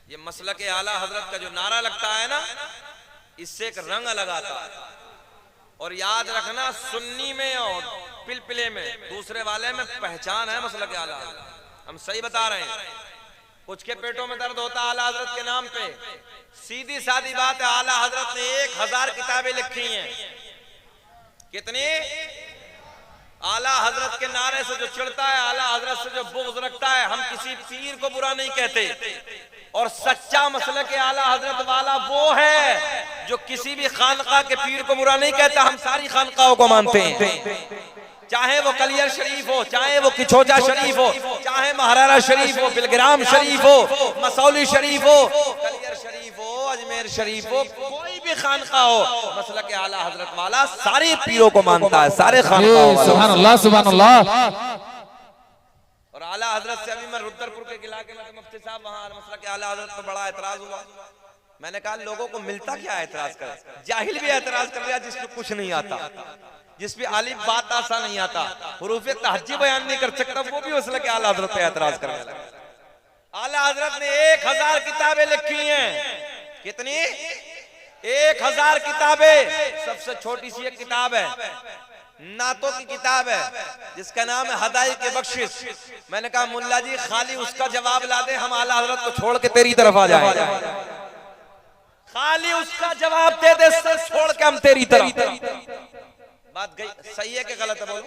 ये मसलक आला हजरत का जो नारा लगता है ना, इससे एक रंग अलग आता है। और याद रखना, सुन्नी में और पिलपिले में, दूसरे वाले में पहचान है मसलक आला। हम सही बता रहे हैं। कुछ के पेटों में दर्द होता है आला हजरत के नाम पे। सीधी सादी बात है, आला हजरत ने 1000 किताबें लिखी हैं। कितनी? आला हजरत के नारे से जो चिढ़ता है, आला हजरत से जो बुग़्ज़ रखता है, हम किसी पीर को बुरा नहीं कहते। और सच्चा मसले के आला हजरत वाला वो है जो किसी भी खानका के पीर को बुरा नहीं कहता। हम सारी खानकाओं को मानते हैं, चाहे वो कलियर शरीफ हो, चाहे वो किछोजा शरीफ हो, चाहे महारारा शरीफ हो, बिलग्राम शरीफ हो, मसौली शरीफ हो, कलियर शरीफ हो, अजमेर शरीफ हो, कोई भी खानका हो, मसला के आला हजरत वाला सारे पीरों को मानता है, सारे खानकाओं वाला। सुभान अल्लाह, सुभान अल्लाह। और आला हजरत से अभी मैं रुद्रपुर के इलाके में, मुफ्ती साहब वहाँ मसला के आला हजरत पर बड़ा एतराज हुआ। मैंने कहा लोगों को मिलता क्या है एतराज कर? जाहिल भी एतराज कर लिया जिसको कुछ नहीं आता, जिस पे आलिफ बात आसा नहीं आता, हुरूफे तहज्जी बयान नहीं कर सकता, वो भी मसला के आला हजरत पे एतराज करने लगा। आला हजरत ने 1000 किताबें लिखी हैं। कितनी? 1000 किताबें। सबसे छोटी सी एक किताब है, नातों की किताब है, जिसका नाम है हदाई के बख्शिश। मैंने कहा मुल्ला जी खाली उसका जवाब ला दे, हम आला हजरत को छोड़ के तेरी तरफ आ जाएंगे। खाली उसका जवाब दे दे, सर छोड़ के हम तेरी तरफ। बात गई सही है कि गलत है? बोलो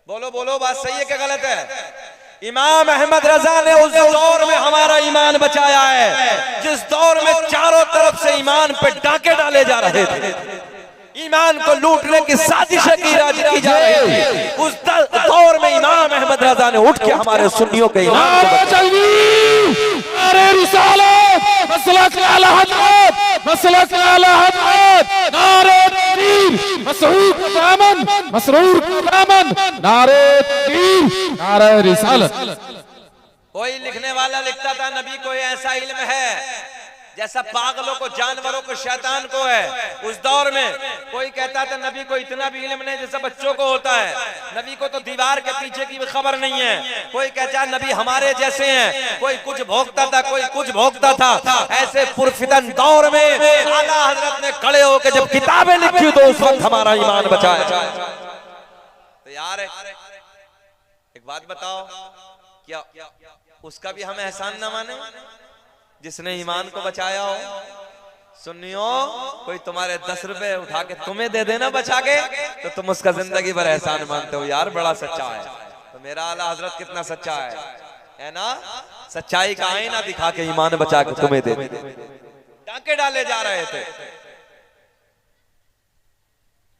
बोलो बोलो, बात सही है कि गलत है? इमाम अहमद रजा ने उस दौर में हमारा ईमान बचाया है, जिस दौर में चारों तरफ से ईमान पे डाके डाले जा रहे थे, ईमान को लूटने की साजिशें की जा रही थी। उस दौर में इमाम अहमद रजा ने उठ के हमारे सुन्नियों के ईमान को नारे रिसालत, मसलक आला हजरत, मसलक आला हजरत, नारे तकबीर, मसऊद का दामन, मसरूर का दामन, नारे तकबीर, नारे रिसालत। कोई लिखने वाला लिखता था नबी को ऐसा इल्म है जैसा पागलों को, जानवरों को, शैतान को है। उस दौर में कोई कहता था नबी को इतना भी इल्म नहीं जैसा बच्चों को होता है, नबी को तो दीवार के पीछे की भी खबर नहीं है। कोई कहता है नबी हमारे जैसे हैं, कोई कुछ भोगता था, कोई कुछ भोगता था। ऐसे पुरफितन दौर में आला हजरत ने खड़े होकर जब किताबें लिखी तो उस वक्त हमारा ईमान बचाया। तो यार एक बात बताओ, क्या उसका भी हम एहसान न माने जिसने ईमान को बचाया हो? सुनियो, कोई तुम्हारे 10 रुपए उठा के तुम्हें दे देना बचा के, तो तुम उसका जिंदगी भर एहसान मानते हो। यार बड़ा सच्चा है। तो मेरा आला हजरत कितना सच्चा है ना? सच्चाई का आईना दिखा के ईमान बचा के तुम्हें दे डाके डाले जा रहे थे।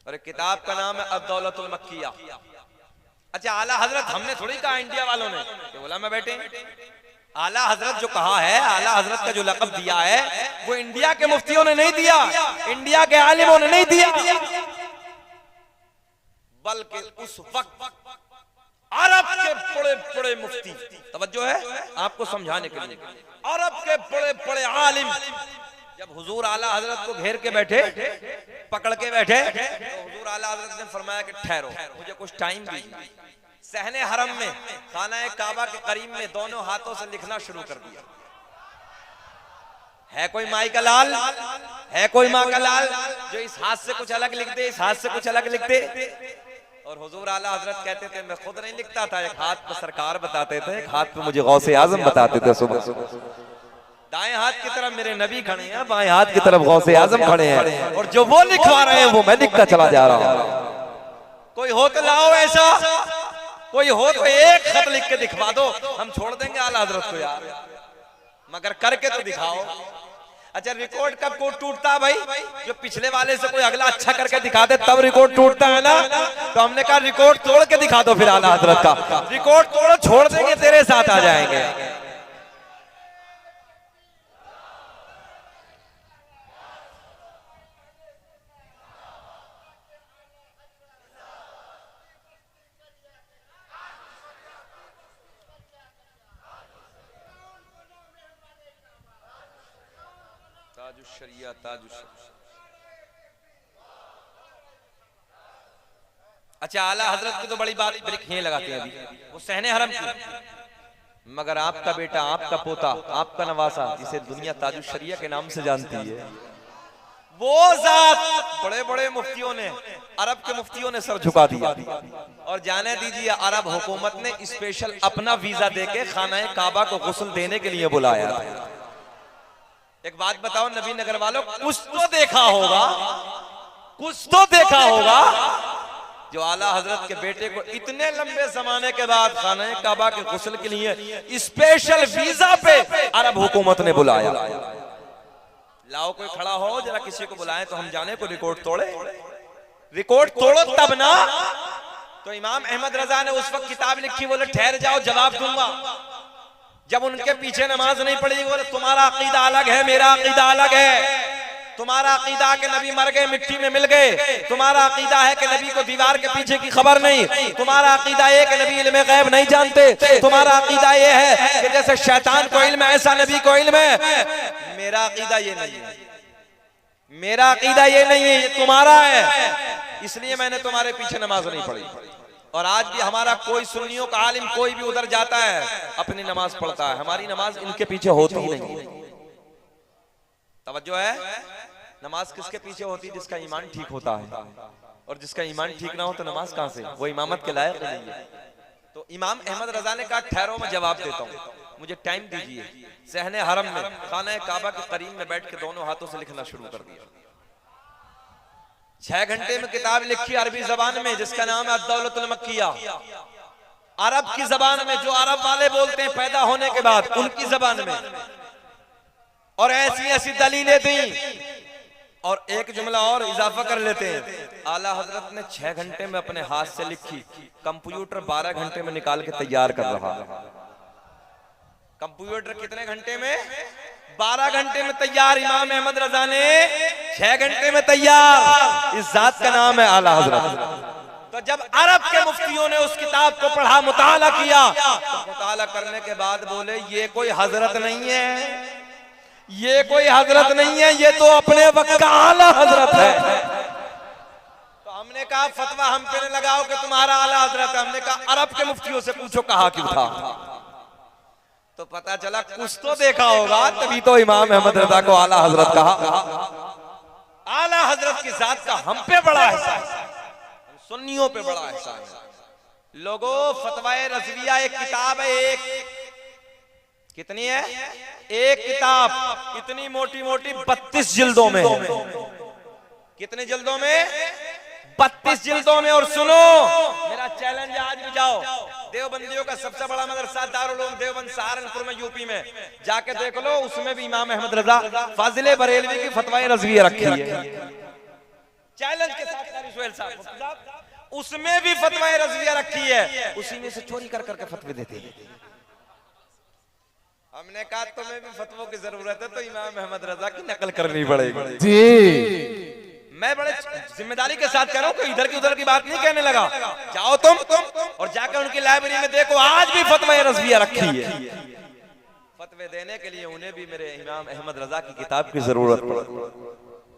और एक किताब का नाम है अद-दौलतुल मक्किया। अच्छा, आला हजरत हमने थोड़ी कहा, इंडिया वालों ने बोला मैं बैठे। आला हजरत जो कहा है, आला हजरत का जो लक़ब दिया है, वो इंडिया के मुफ्तियों ने नहीं दिया, इंडिया के आलिमों ने नहीं दिया, बल्कि उस वक्त अरब के बड़े बड़े मुफ्ती, तवज्जो है आपको समझाने के लिए, अरब के बड़े बड़े आलिम जब हुजूर आला हजरत को घेर के बैठे, पकड़ के बैठे, तो हुजूर आला हजरत ने फरमाया कि ठहरो, मुझे कुछ टाइम दीजिए। सहने हरम में, खाना काबा के करीब में दोनों हाथों से लिखना शुरू कर दिया। है कोई माई का लाल, है कोई माँ का लाल जो इस हाथ से कुछ अलग लिख दे, इस हाथ से कुछ अलग लिख दे? और हुजूर आला हजरत कहते थे मैं खुद नहीं लिखता था, एक हाथ पे सरकार बताते थे, एक हाथ पे मुझे गौसे आजम बताते थे। सुबह दाएं हाथ की तरफ मेरे नबी खड़े हैं, बाएं हाथ की तरफ गौसे आजम खड़े हैं, और जो वो लिखवा रहे हैं वो मैं लिखता चला जा रहा हूं। कोई हो तो लाओ ऐसा, कोई हो तो एक खत लिख के दिखवा दो, हम छोड़ देंगे आला हजरत को यार, मगर करके तो दिखाओ। अच्छा, रिकॉर्ड कब कोड टूटता है भाई? जो पिछले वाले से कोई अगला अच्छा करके दिखा दे तब रिकॉर्ड टूटता है ना। तो हमने कहा रिकॉर्ड तोड़ के दिखा दो फिर आला हजरत का। रिकॉर्ड तोड़ो, छोड़ देंगे, तेरे साथ आ जाएंगे। ताजुश्शरिया, ताजुश्शरिया। अच्छा, आला हजरत की तो बड़ी बात ब्रिक यहीं लगाते हैं अभी, वो सहने हरम की। मगर आपका बेटा, आपका पोता, आपका नवासा, जिसे दुनिया ताजुल शरिया के नाम से जानती है, वो जात बड़े बड़े मुफ्तियों ने, अरब के मुफ्तियों ने सर झुका दिया। और जाने दीजिए, अरब हुकूमत ने स्पेशल अपना वीजा देके खाना काबा को गुस्ल देने के लिए बुलाया था। एक बात बताओ नबी नगर वालों, कुछ तो देखा होगा, कुछ तो देखा होगा जो आला हजरत के बेटे को इतने लंबे जमाने के बाद खाना काबा के गुस्ल के लिए स्पेशल वीजा पे अरब हुकूमत ने बुलाया। लाओ कोई खड़ा हो, जरा किसी को बुलाएं तो हम जाने को रिकॉर्ड तोड़े। रिकॉर्ड तोड़ो तब ना। तो इमाम अहमद रजा ने उस वक्त किताब लिखी, बोले ठहर जाओ जवाब दूंगा। जब उनके पीछे नमाज नहीं पड़ी, बोले तुम्हारा अकीदा अलग है, मेरा अकीदा अलग है। तुम्हारा अकीदा है कि नबी मर गए, मिट्टी में मिल गए। तुम्हारा अकीदा है कि नबी को दीवार के पीछे की खबर नहीं। तुम्हारा अकीदा ये कि नबी इल्म गैब नहीं जानते। तुम्हारा अकीदा ये है कि जैसे शैतान को इल्म है ऐसा नबी को इल्म है। मेरा अकीदा ये नहीं है, मेरा अकीदा ये नहीं है, ये तुम्हारा है। इसलिए मैंने तुम्हारे पीछे नमाज नहीं पढ़ी। और आज भी हमारा कोई सुन्नियों का आलिम कोई भी उधर जाता है, अपनी नमाज पढ़ता है। हमारी नमाज इनके पीछे होती ही नहीं। तवज्जो है, नमाज किसके पीछे होती है? जिसका ईमान ठीक होता है। और जिसका ईमान ठीक ना हो तो नमाज कहां से? वो इमामत के लायक नहीं है। तो इमाम अहमद रजा ने कहा ठहरो, मैं जवाब देता हूँ, मुझे टाइम दीजिए। सहने हरम में खाना काबा के करीब में बैठ के दोनों हाथों से लिखना शुरू कर दिया। 6 घंटे में किताब लिखी अरबी जबान में, जिसका नाम है अद-दौलतुल मक्किया। अरब की जबान में, जो अरब वाले बोलते हैं पैदा होने के बाद, उनकी जबान में। और ऐसी ऐसी दलीलें दी। और एक जुमला और इजाफा कर लेते हैं, आला हजरत ने 6 घंटे में अपने हाथ से लिखी, कंप्यूटर 12 घंटे में निकाल के तैयार कर रहा। कंप्यूटर कितने घंटे में? 12 घंटे में तैयार। इमाम अहमद रजा ने 6 घंटे में तैयार। इस जात का नाम है आला हजरत। तो जब अरब के मुफ्तियों ने उस किताब को पढ़ा, मुताला किया, तो मुताला करने के बाद बोले ये कोई हजरत नहीं है, ये कोई हजरत नहीं है, ये तो अपने वक्त का आला हजरत है। तो हमने कहा फतवा हम पे न लगाओ कि तुम्हारा आला हजरत है। हमने कहा अरब के मुफ्तियों से पूछो कहा क्यों था। तो पता चला कुछ तो देखा होगा, तभी तो इमाम अहमद रजा को आला हजरत कहा। आला हजरत की जात का हम पे बड़ा एहसास है, सुन्नियों पे बड़ा एहसास है। लोगों, फतवाए रज़विया एक किताब है, एक कितनी है? एक किताब इतनी मोटी मोटी 32 जिल्दों में। कितने जिल्दों में? 32 जिल्दों में। और सुनो, मेरा चैलेंज है, आज भी जाओ देवबंदियों का सबसे बड़ा मदरसा दारुल उलूम देवबंद सहारनपुर में, यूपी में, जाके देख लो। उसमें भी इमाम अहमद रजा फाजिले बरेलवी की फतवाए रज़विया रखी है। चैलेंज के साथ उसमें भी फतवाए रज़विया रखी है। उसी में से चोरी कर करके फतवे देते हैं। हमने कहा तुम्हें भी फतवों की जरूरत है तो इमाम अहमद रजा की नकल करनी पड़ेगी जी। मैं बड़े जिम्मेदारी के साथ कह रहा हूँ, कोई इधर की उधर की बात नहीं कहने लगा। जाओ तुम और जाकर उनकी लाइब्रेरी में देखो, आज भी फतवा रज़विया रखी है। फतवे देने के लिए उन्हें भी मेरे इमाम अहमद रजा की किताब की जरूरत पड़ती।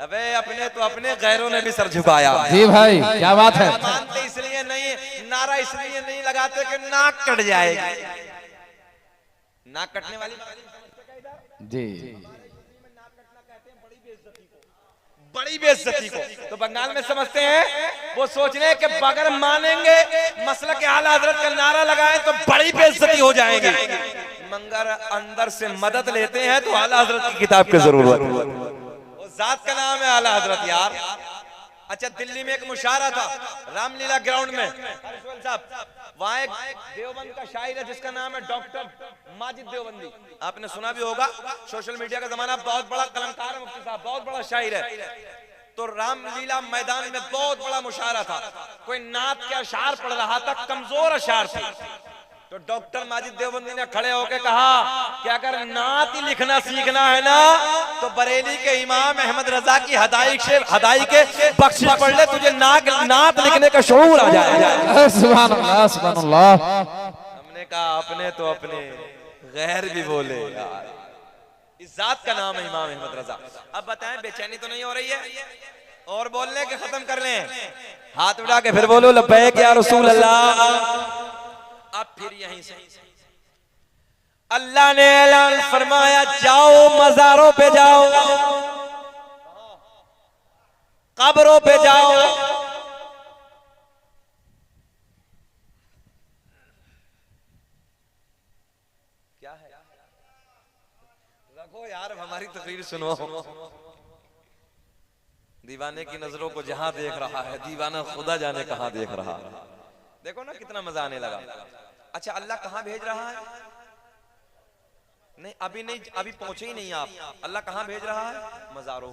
अबे अपने तो अपने गैरों ने भी सर झुकाया। जी भाई क्या बात है। मानते इसलिए नहीं, नारा इसलिए नहीं लगाते कि नाक कट जाएगी। नाक कटने वाली जी, बड़ी बेइज्जती को तो बंगाल में समझते हैं। वो सोच रहे हैं कि बगैर मानेंगे मसलक आला हजरत का नारा लगाएं तो बड़ी बेइज्जती हो जाएगी, मगर अंदर से मदद लेते हैं तो आला हजरत की किताब की जरूरत है। वो जात का नाम है आला हजरत यार। अच्छा, दिल्ली में एक मुशायरा था रामलीला ग्राउंड में साहब, वहाँ एक देवबंद का शायर है जिसका नाम है डॉक्टर माजिद देवबंदी। आपने सुना भी होगा, सोशल मीडिया का जमाना, बहुत बड़ा कलमकार है मुफ्ती साहब, बहुत बड़ा शायर है। तो रामलीला मैदान में बहुत बड़ा मुशायरा था, कोई नात के अशार पढ़ रहा था, कमजोर अशार थे। तो डॉक्टर माजिद देवबंदी ने खड़े होकर कहा कि अगर नात ही लिखना सीखना है ना तो बरेली के इमाम अहमद रजा की हदाई के बख्शिश पढ़ ले, तुझे नात लिखने का शऊर आ जाएगा। सुभान अल्लाह सुभान अल्लाह। हमने कहा अपने तो अपने, गैर भी बोले यार। इस जात का नाम है इमाम अहमद रजा। अब बताएं बेचैनी तो नहीं हो रही है? और बोलने के खत्म कर लें, हाथ उठा के फिर बोलो लब्बैक या रसूल अल्लाह। अब फिर यहीं से अल्लाह ने ऐलान फरमाया, जाओ मज़ारों पे जाओ, कब्रों पे जाओ। क्या है? रखो यार, हमारी तकरीर सुनो। दीवाने की नजरों को जहां देख रहा है, दीवाना खुदा जाने कहां देख रहा है। देखो ना कितना मजा आने लगा। अच्छा, अल्लाह कहां भेज रहा है? नहीं, अभी पहुंचे ही नहीं आप। अल्लाह कहां भेज रहा है? मज़ारों।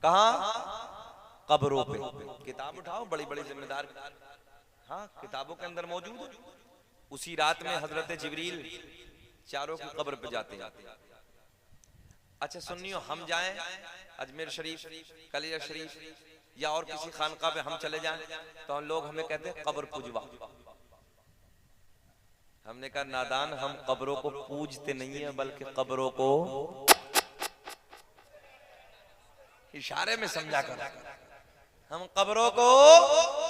कहां? कब्रों पे। किताब उठाओ, बड़ी बड़ी जिम्मेदार, हाँ, किताबों के अंदर मौजूद। उसी रात में हजरत जिब्रील चारों की कब्र पे जाते हैं। अच्छा सुनियो, हम जाएं अजमेर शरीफ, कलिया शरीफ या और किसी खानका पे हम चले जाएं, तो लोग हमें कहते हैं कब्र पूजवा। हमने कहा नादान, हम कब्रों को पूजते नहीं है, बल्कि कब्रों को इशारे में समझा कर, हम कब्रों को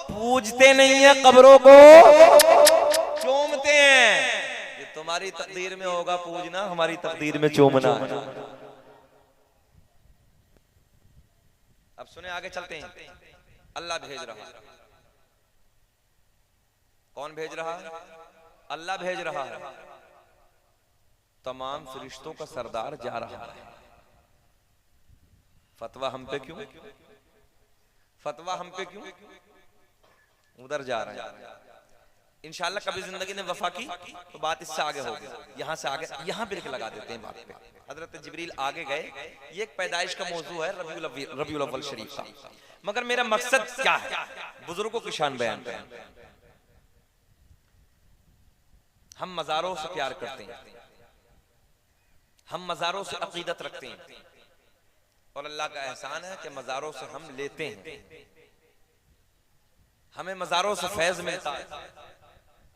पूजते नहीं है, कब्रों को चूमते हैं। ये तुम्हारी तकदीर में होगा पूजना, हमारी तकदीर में चूमना है। अब सुने, आगे चलते हैं। अल्लाह भेज रहा है। कौन भेज रहा है? अल्लाह भेज रहा है। तमाम फरिश्तों का सरदार जा रहा है। फतवा हम पे क्यों? फतवा हम पे क्यों? उधर जा रहे हैं। इंशाल्लाह कभी जिंदगी ने वफा की तो बात इससे आगे होगी। यहां से आगे, यहां ब्रेक लगा देते हैं बात पे। हजरत जिब्रील आगे गए। ये एक पैदाइश का मौजू है रबीउल अव्वल शरीफ का, मगर मेरा मकसद क्या है? बुजुर्गों की शान बयान पे। हम मज़ारों से प्यार करते हैं, हम मज़ारों से अकीदत रखते हैं, और अल्लाह का एहसान है कि मज़ारों से हम लेते हैं। हमें मज़ारों से फैज़ मिलता है।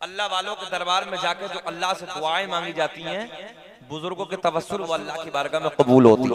अल्लाह वालों के दरबार में जाकर जो अल्लाह से दुआएं मांगी जाती हैं, बुजुर्गों के तवस्सुल वो अल्लाह की बारगाह में कबूल होती।